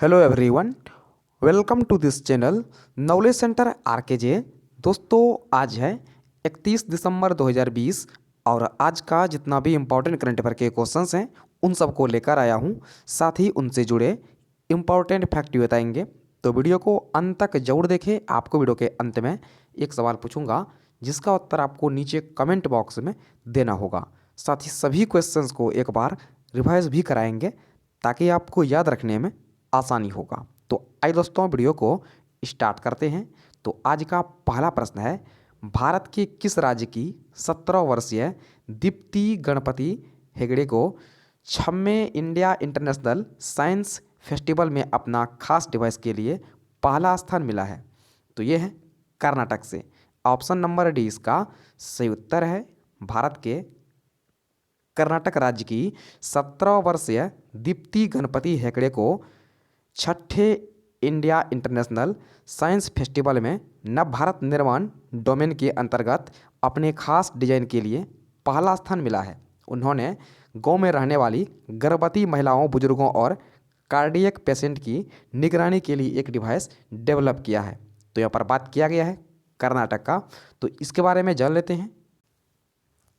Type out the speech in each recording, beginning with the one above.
Hello everyone, welcome to this channel knowledge centre RKJ. दोस्तों, आज है 31 दिसंबर 2020 और आज का जितना भी इम्पोर्टेंट करंट अफेयर के क्वेश्चंस हैं उन सबको लेकर आया हूं। साथ ही उनसे जुड़े इम्पोर्टेंट फैक्ट भी बताएंगे, तो वीडियो को अंत तक जरूर देखें। आपको वीडियो के अंत में एक सवाल पूछूंगा जिसका उत्तर आपको नीचे कमेंट बॉक्स में देना होगा। साथ ही सभी क्वेश्चंस को एक बार रिवाइज भी कराएंगे ताकि आपको याद रखने में आसानी होगा। तो आइए दोस्तों, वीडियो को स्टार्ट करते हैं। तो आज का पहला प्रश्न है, भारत के किस राज्य की 17 वर्षीय दीप्ति गणपति हेगड़े को 6वें इंडिया इंटरनेशनल साइंस फेस्टिवल में अपना खास डिवाइस के लिए पहला स्थान मिला है? तो ये है कर्नाटक से। ऑप्शन नंबर डी इसका सही उत्तर है। भारत के कर्नाटक राज्य की 17 वर्षीय दीप्ति गणपति हेगड़े को 6ठे इंडिया इंटरनेशनल साइंस फेस्टिवल में नव भारत निर्माण डोमेन के अंतर्गत अपने खास डिजाइन के लिए पहला स्थान मिला है। उन्होंने गांव में रहने वाली गर्भवती महिलाओं, बुजुर्गों और कार्डियक पेशेंट की निगरानी के लिए एक डिवाइस डेवलप किया है। तो यहाँ पर बात किया गया है कर्नाटक का, तो इसके बारे में जान लेते हैं।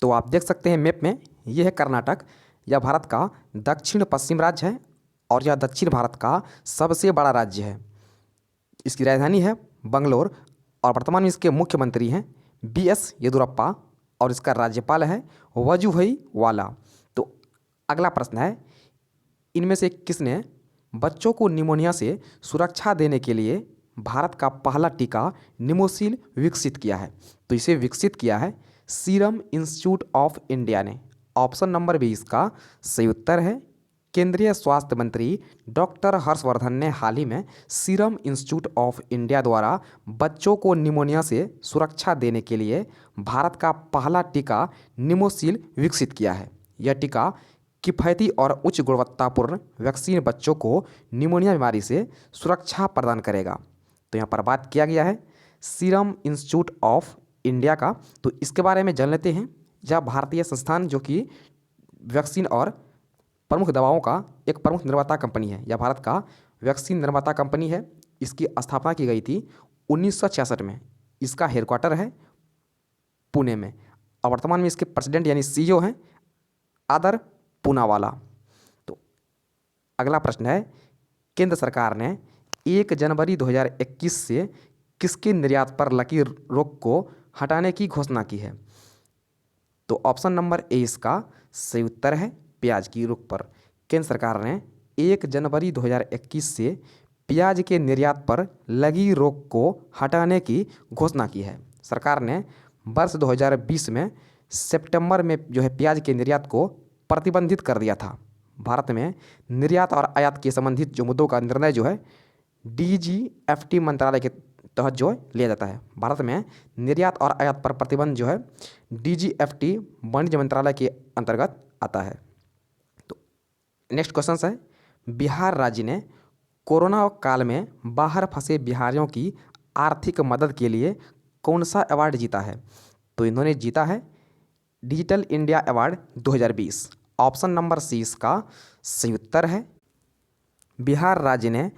तो आप देख सकते हैं मैप में, यह है कर्नाटक। यह भारत का दक्षिण पश्चिम राज्य है और यह दक्षिण भारत का सबसे बड़ा राज्य है। इसकी राजधानी है बंगलोर और वर्तमान में इसके मुख्यमंत्री हैं बीएस येदियुरप्पा और इसका राज्यपाल है वजुभाई वाला। तो अगला प्रश्न है, इनमें से किसने बच्चों को निमोनिया से सुरक्षा देने के लिए भारत का पहला टीका निमोसिल विकसित किया है? तो इसे विकसित किया है सीरम इंस्टीट्यूट ऑफ इंडिया ने। ऑप्शन नंबर बी इसका सही उत्तर है। केंद्रीय स्वास्थ्य मंत्री डॉक्टर हर्षवर्धन ने हाल ही में सीरम इंस्टीट्यूट ऑफ इंडिया द्वारा बच्चों को निमोनिया से सुरक्षा देने के लिए भारत का पहला टीका निमोसिल विकसित किया है। यह टीका किफ़ायती और उच्च गुणवत्तापूर्ण वैक्सीन बच्चों को निमोनिया बीमारी से सुरक्षा प्रदान करेगा। तो यहाँ पर बात किया गया है सीरम इंस्टीट्यूट ऑफ इंडिया का। तो इसके बारे में जान लेते हैं। यह भारतीय संस्थान जो कि वैक्सीन और प्रमुख दवाओं का एक प्रमुख निर्माता कंपनी है। यह भारत का वैक्सीन निर्माता कंपनी है। इसकी स्थापना की गई थी 1966 में। इसका हेडक्वार्टर है पुणे में और वर्तमान में इसके प्रेसिडेंट यानी सीईओ हैं आदर पूनावाला। तो अगला प्रश्न है, केंद्र सरकार ने 1 जनवरी 2021 से किसके निर्यात पर लगी रोक को हटाने की घोषणा की है? तो ऑप्शन नंबर ए इसका सही उत्तर है, प्याज की रोक पर। केंद्र सरकार ने 1 जनवरी 2021 से प्याज के निर्यात पर लगी रोक को हटाने की घोषणा की है। सरकार ने वर्ष 2020 में सितंबर में जो है प्याज के निर्यात को प्रतिबंधित कर दिया था। भारत में निर्यात और आयात के संबंधित जो मुद्दों का निर्णय जो है डीजीएफटी मंत्रालय के तहत जो है लिया जाता है। भारत में निर्यात और आयात पर प्रतिबंध जो है डीजीएफटी वाणिज्य मंत्रालय के अंतर्गत आता है। तो नेक्स्ट क्वेश्चन है, बिहार राज्य ने कोरोना काल में बाहर फंसे बिहारियों की आर्थिक मदद के लिए कौन सा अवार्ड जीता है? तो इन्होंने जीता है digital India award 2020। Option number C इसका सही उत्तर है। बिहार राज्य ने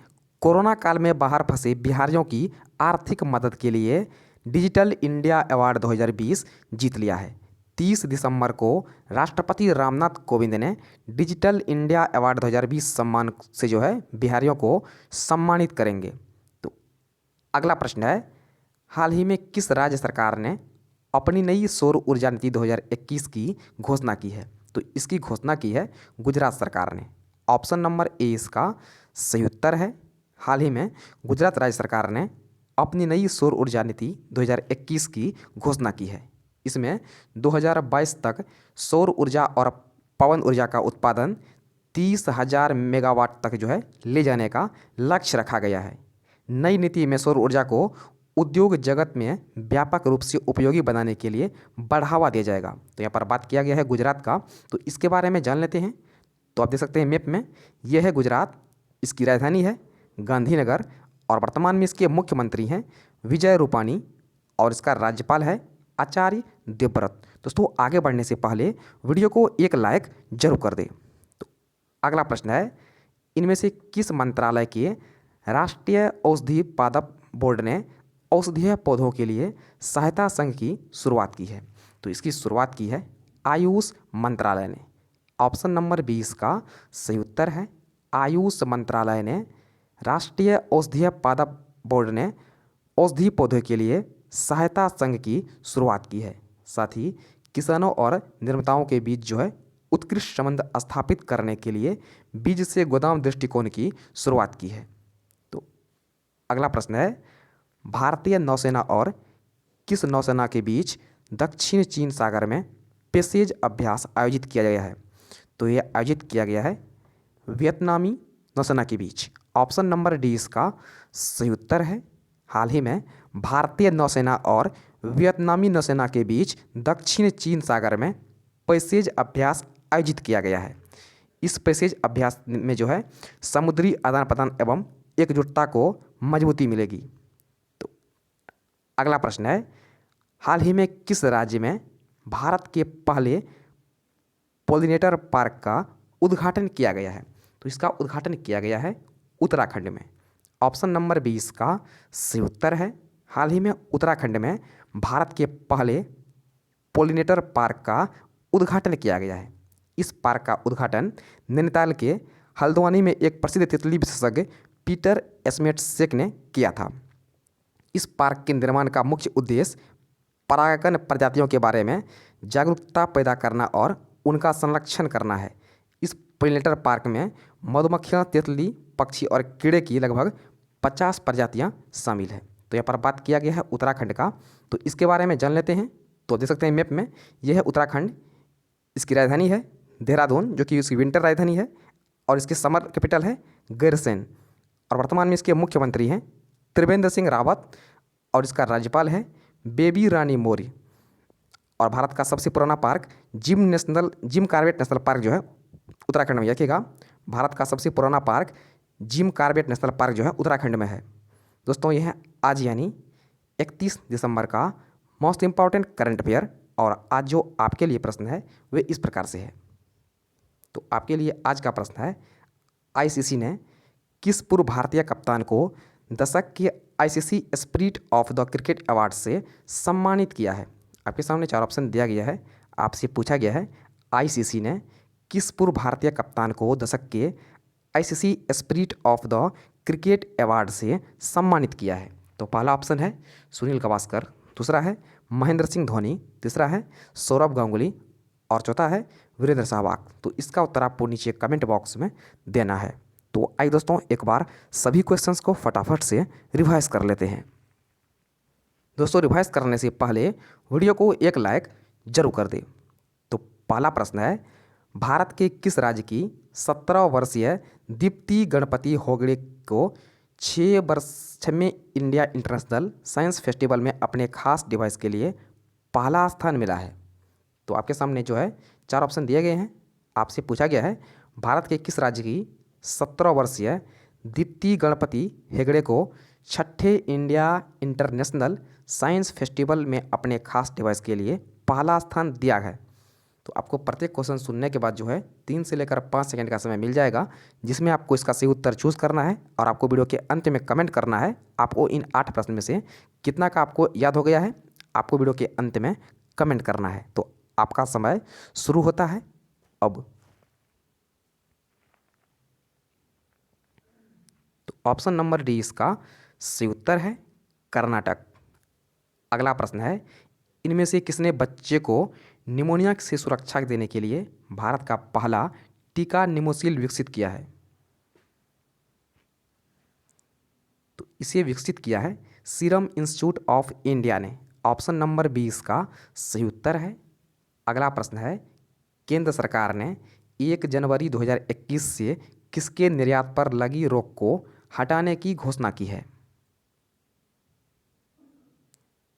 कोरोना काल में बाहर फंसे बिहारियों की आर्थिक मदद के लिए डिजिटल इंडिया अवार्ड 2020 जीत लिया है। 30 दिसंबर को राष्ट्रपति रामनाथ कोविंद ने डिजिटल इंडिया अवार्ड 2020 सम्मान से जो है बिहारियों को सम्मानित करेंगे। तो अगला प्रश्न है, हाल ही में किस राज्य सरकार ने अपनी नई सौर ऊर्जा नीति 2021 की घोषणा की है? तो इसकी घोषणा की है गुजरात सरकार ने। ऑप्शन नंबर ए इसका सही उत्तर है। हाल ही में गुजरात राज्य सरकार ने अपनी नई सौर ऊर्जा नीति 2021 की घोषणा की है। इसमें 2022 तक सौर ऊर्जा और पवन ऊर्जा का उत्पादन 30,000 मेगावाट तक जो है ले जाने का लक्ष्य रखा गया है। नई नीति में सौर ऊर्जा को उद्योग जगत में व्यापक रूप से उपयोगी बनाने के लिए बढ़ावा दिया जाएगा। तो यहाँ पर बात किया गया है गुजरात का, तो इसके बारे में जान लेते हैं। तो आप देख सकते हैं मैप में, यह है गुजरात। इसकी राजधानी है गांधीनगर और वर्तमान में इसके मुख्यमंत्री हैं विजय रूपाणी और इसका राज्यपाल है आचार्य देवव्रत। दोस्तों, आगे बढ़ने से पहले वीडियो को एक लाइक जरूर कर दें। तो अगला प्रश्न है, इनमें से किस मंत्रालय के राष्ट्रीय औषधि पादप बोर्ड ने औषधीय पौधों के लिए सहायता संघ की शुरुआत की है? तो इसकी शुरुआत की है आयुष मंत्रालय ने। ऑप्शन नंबर 20 का सही उत्तर है आयुष मंत्रालय ने राष्ट्रीय औषधीय पादप बोर्ड ने औषधि पौधों के लिए सहायता संघ की शुरुआत की है। साथ ही किसानों और निर्माताओं के बीच जो है उत्कृष्ट संबंध स्थापित करने के लिए बीज से गोदाम दृष्टिकोण की शुरुआत की है। तो अगला प्रश्न है भारतीय नौसेना और किस नौसेना के बीच दक्षिण चीन सागर में पेशेज अभ्यास आयोजित किया गया है? तो यह आयोजित किया गया है वियतनामी नौसेना के बीच। ऑप्शन नंबर डी इसका सही उत्तर है। हाल ही में भारतीय नौसेना और वियतनामी नौसेना के बीच दक्षिण चीन सागर में पेशेज अभ्यास आयोजित किया गया है। इस पेशेज अभ्यास में जो है समुद्री आदान प्रदान एवं एकजुटता को मजबूती मिलेगी। तो अगला प्रश्न है हाल ही में किस राज्य में भारत के पहले पोलिनेटर पार्क का उद्घाटन किया गया है? तो इसका उद्घाटन किया गया है उत्तराखंड में। ऑप्शन नंबर 20 का सही उत्तर है। हाल ही में उत्तराखंड में भारत के पहले पोलिनेटर पार्क का उद्घाटन किया गया है। इस पार्क का उद्घाटन नैनीताल के हल्द्वानी में एक प्रसिद्ध तितली विशेषज्ञ पीटर एस्मेटसेक ने किया था। इस पार्क के निर्माण का मुख्य उद्देश्य परागण प्रजातियों के बारे में जागरूकता पैदा करना और उनका संरक्षण करना है। इस पोलिनेटर पार्क में मधुमक्खियाँ, तितली, पक्षी और कीड़े की लगभग 50 प्रजातियाँ शामिल हैं। तो यहाँ पर बात किया गया है उत्तराखंड का, तो इसके बारे में जान लेते हैं। तो देख सकते हैं मैप में, यह है उत्तराखंड। इसकी राजधानी है देहरादून, जो कि इसकी विंटर राजधानी है, और इसकी समर कैपिटल है गैरसैंण। और वर्तमान में इसके मुख्यमंत्री हैं त्रिवेंद्र सिंह रावत, और इसका राज्यपाल है बेबी रानी मौर्य। और भारत का सबसे पुराना park Jim Corbett national park जो है उत्तराखंड में, रखिएगा, भारत का सबसे पुराना park Jim Corbett national park जो है उत्तराखंड में है। दोस्तों यह आज यानी 31 दिसंबर का मोस्ट इम्पॉर्टेंट करंट अफेयर। और आज जो आपके लिए प्रश्न है वे इस प्रकार से है। तो आपके लिए आज का प्रश्न है आईसीसी ने किस पूर्व भारतीय कप्तान को दशक के ICC spirit of the cricket award से सम्मानित किया है? आपके सामने 4 ऑप्शन दिया गया है। आपसे पूछा गया है आईसीसी ने किस पूर्व भारतीय कप्तान को दशक के ICC spirit of the cricket award से सम्मानित किया है? तो पहला ऑप्शन है सुनील गावस्कर, दूसरा है महेंद्र सिंह धोनी, तीसरा है सौरव गांगुली, और चौथा है वीरेंद्र सहवाग। तो इसका उत्तर आपको नीचे कमेंट बॉक्स में देना है। तो आइए दोस्तों एक बार सभी क्वेश्चंस को फटाफट से रिवाइज कर लेते हैं। दोस्तों रिवाइज करने से पहले वीडियो को एक लाइक जरूर कर दें। तो पहला प्रश्न है भारत के किस राज्य की 17 वर्षीय दीप्ति गणपति हेगड़े को 6वें इंडिया इंटरनेशनल साइंस फेस्टिवल में अपने खास डिवाइस के लिए पहला स्थान मिला है? तो आपके सामने जो है 4 ऑप्शन दिए गए हैं। आपसे पूछा गया है भारत के किस राज्य की 17 वर्षीय दीप्ति गणपति हेगड़े को 6ठे इंडिया इंटरनेशनल साइंस फेस्टिवल में अपने खास डिवाइस के लिए पहला स्थान दिया है? तो आपको प्रत्येक क्वेश्चन सुनने के बाद जो है 3 से लेकर 5 सेकंड का समय मिल जाएगा, जिसमें आपको इसका सही उत्तर चूज़ करना है। और आपको वीडियो के अंत में कमेंट करना है आपको इन 8 प्रश्न में से कितना का आपको याद हो गया है। आपको वीडियो के अंत में कमेंट करना है। तो आपका समय शुरू होता है अब। तो ऑप्शन नंबर डी इसका सही उत्तर है कर्नाटक। अगला प्रश्न है इनमें से किसने बच्चे को निमोनिया से सुरक्षा देने के लिए भारत का पहला टीका निमोसिल विकसित किया है? तो इसे विकसित किया है सीरम इंस्टीट्यूट ऑफ इंडिया ने। ऑप्शन नंबर 20 का सही उत्तर है। अगला प्रश्न है केंद्र सरकार ने 1 जनवरी 2021 से किसके निर्यात पर लगी रोक को हटाने की घोषणा की है?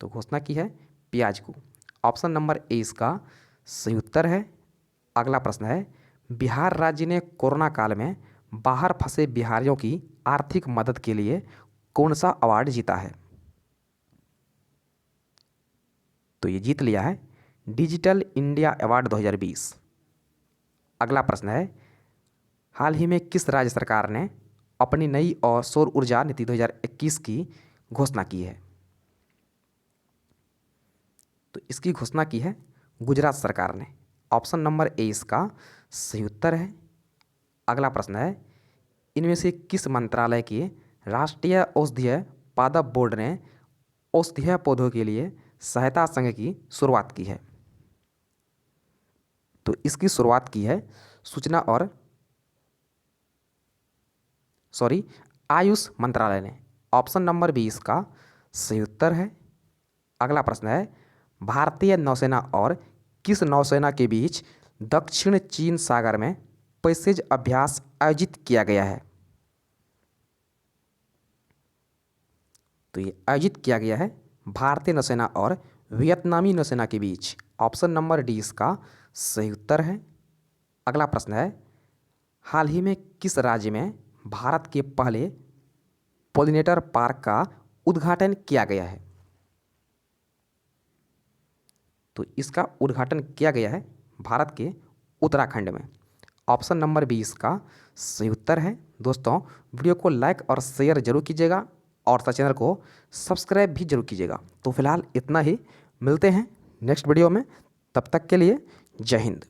तो घोषणा की है प्याज को। ऑप्शन नंबर ए इसका सही उत्तर है। अगला प्रश्न है बिहार राज्य ने कोरोना काल में बाहर फंसे बिहारियों की आर्थिक मदद के लिए कौन सा अवार्ड जीता है? तो ये जीत लिया है डिजिटल इंडिया अवार्ड 2020। अगला प्रश्न है हाल ही में किस राज्य सरकार ने अपनी नई और सौर ऊर्जा नीति 2021 की घोषणा की है? तो इसकी घोषणा की है गुजरात सरकार ने। ऑप्शन नंबर ए इसका सही उत्तर है। अगला प्रश्न है, इनमें से किस मंत्रालय के राष्ट्रीय औषधीय पादप बोर्ड ने औषधीय पौधों के लिए सहायता संघ की शुरुआत की है? तो इसकी शुरुआत की है सूचना और आयुष मंत्रालय ने। ऑप्शन नंबर बी इसका सही उत्तर है। अगला प्रश्न है, भारतीय नौसेना और किस नौसेना के बीच दक्षिण चीन सागर में पैसेज अभ्यास आयोजित किया गया है? तो ये आयोजित किया गया है भारतीय नौसेना और वियतनामी नौसेना के बीच। ऑप्शन नंबर डी इसका सही उत्तर है। अगला प्रश्न है, हाल ही में किस राज्य में भारत के पहले पॉलिनेटर पार्क का उद्घाटन किया गया है? तो इसका उद्घाटन किया गया है भारत के उत्तराखंड में। ऑप्शन नंबर बी इसका सही उत्तर है। दोस्तों, वीडियो को लाइक और शेयर जरूर कीजिएगा और चैनल को सब्सक्राइब भी जरूर कीजिएगा। तो फिलहाल इतना ही, मिलते हैं नेक्स्ट वीडियो में। तब तक के लिए जय हिंद।